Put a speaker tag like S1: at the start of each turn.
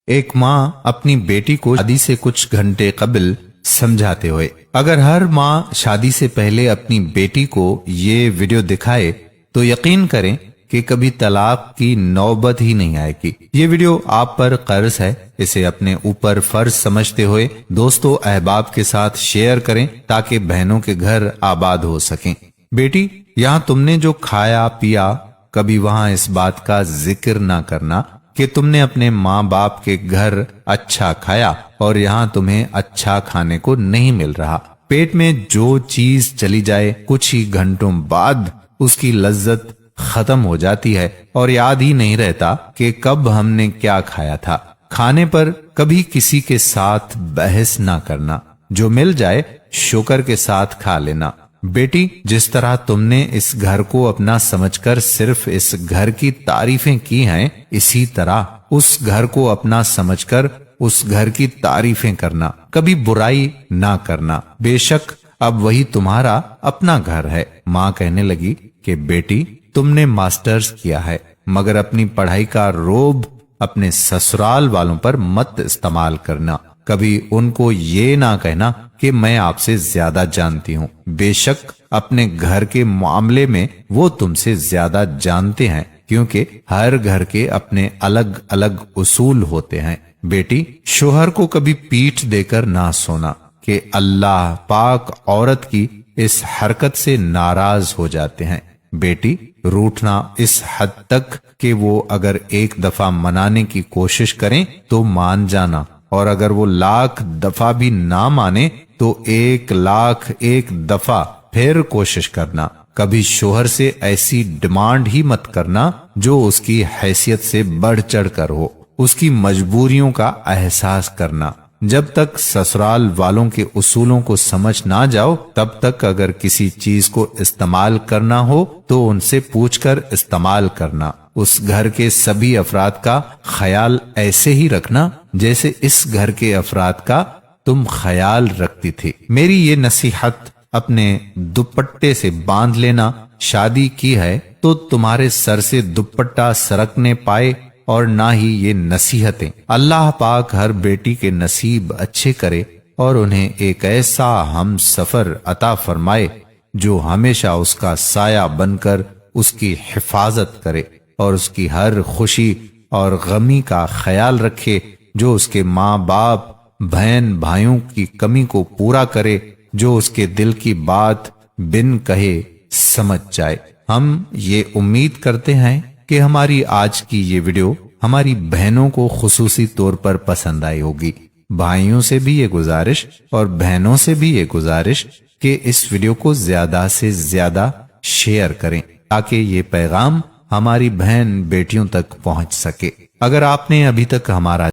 S1: ایک ماں اپنی بیٹی کو شادی سے کچھ گھنٹے قبل سمجھاتے ہوئے، اگر ہر ماں شادی سے پہلے اپنی بیٹی کو یہ ویڈیو دکھائے تو یقین کریں کہ کبھی طلاق کی نوبت ہی نہیں آئے گی۔ یہ ویڈیو آپ پر قرض ہے، اسے اپنے اوپر فرض سمجھتے ہوئے دوستوں احباب کے ساتھ شیئر کریں تاکہ بہنوں کے گھر آباد ہو سکیں۔ بیٹی، یہاں تم نے جو کھایا پیا، کبھی وہاں اس بات کا ذکر نہ کرنا کہ تم نے اپنے ماں باپ کے گھر اچھا کھایا اور یہاں تمہیں اچھا کھانے کو نہیں مل رہا۔ پیٹ میں جو چیز چلی جائے کچھ ہی گھنٹوں بعد اس کی لذت ختم ہو جاتی ہے اور یاد ہی نہیں رہتا کہ کب ہم نے کیا کھایا تھا۔ کھانے پر کبھی کسی کے ساتھ بحث نہ کرنا، جو مل جائے شکر کے ساتھ کھا لینا۔ بیٹی، جس طرح تم نے اس گھر کو اپنا سمجھ کر صرف اس گھر کی تعریفیں کی ہیں، اسی طرح اس گھر کو اپنا سمجھ کر اس گھر کی تعریفیں کرنا، کبھی برائی نہ کرنا۔ بے شک اب وہی تمہارا اپنا گھر ہے۔ ماں کہنے لگی کہ بیٹی، تم نے ماسٹرز کیا ہے، مگر اپنی پڑھائی کا روب اپنے سسرال والوں پر مت استعمال کرنا۔ کبھی ان کو یہ نہ کہنا کہ میں آپ سے زیادہ جانتی ہوں۔ بے شک اپنے گھر کے معاملے میں وہ تم سے زیادہ جانتے ہیں، کیونکہ ہر گھر کے اپنے الگ الگ اصول ہوتے ہیں۔ بیٹی، شوہر کو کبھی پیٹھ دے کر نہ سونا کہ اللہ پاک عورت کی اس حرکت سے ناراض ہو جاتے ہیں۔ بیٹی، روٹھنا اس حد تک کہ وہ اگر ایک دفعہ منانے کی کوشش کریں تو مان جانا، اور اگر وہ 1,00,000 دفعہ بھی نہ مانے تو 1,00,001 دفعہ پھر کوشش کرنا۔ کبھی شوہر سے ایسی ڈیمانڈ ہی مت کرنا جو اس کی حیثیت سے بڑھ چڑھ کر ہو۔ اس کی مجبوریوں کا احساس کرنا۔ جب تک سسرال والوں کے اصولوں کو سمجھ نہ جاؤ، تب تک اگر کسی چیز کو استعمال کرنا ہو تو ان سے پوچھ کر استعمال کرنا۔ اس گھر کے سبھی افراد کا خیال ایسے ہی رکھنا جیسے اس گھر کے افراد کا تم خیال رکھتی تھی۔ میری یہ نصیحت اپنے دوپٹے سے باندھ لینا۔ شادی کی ہے تو تمہارے سر سے دوپٹہ سرکنے پائے اور نہ ہی یہ نصیحتیں۔ اللہ پاک ہر بیٹی کے نصیب اچھے کرے اور انہیں ایک ایسا ہم سفر عطا فرمائے جو ہمیشہ اس کا سایہ بن کر اس کی حفاظت کرے اور اس کی ہر خوشی اور غمی کا خیال رکھے، جو اس کے ماں باپ بہن بھائیوں کی کمی کو پورا کرے، جو اس کے دل کی بات بن کہے سمجھ جائے۔ ہم یہ امید کرتے ہیں کہ ہماری آج کی یہ ویڈیو ہماری بہنوں کو خصوصی طور پر پسند آئی ہوگی۔ بھائیوں سے بھی یہ گزارش اور بہنوں سے بھی یہ گزارش کہ اس ویڈیو کو زیادہ سے زیادہ شیئر کریں تاکہ یہ پیغام ہماری بہن بیٹیوں تک پہنچ سکے۔ اگر آپ نے ابھی تک ہمارا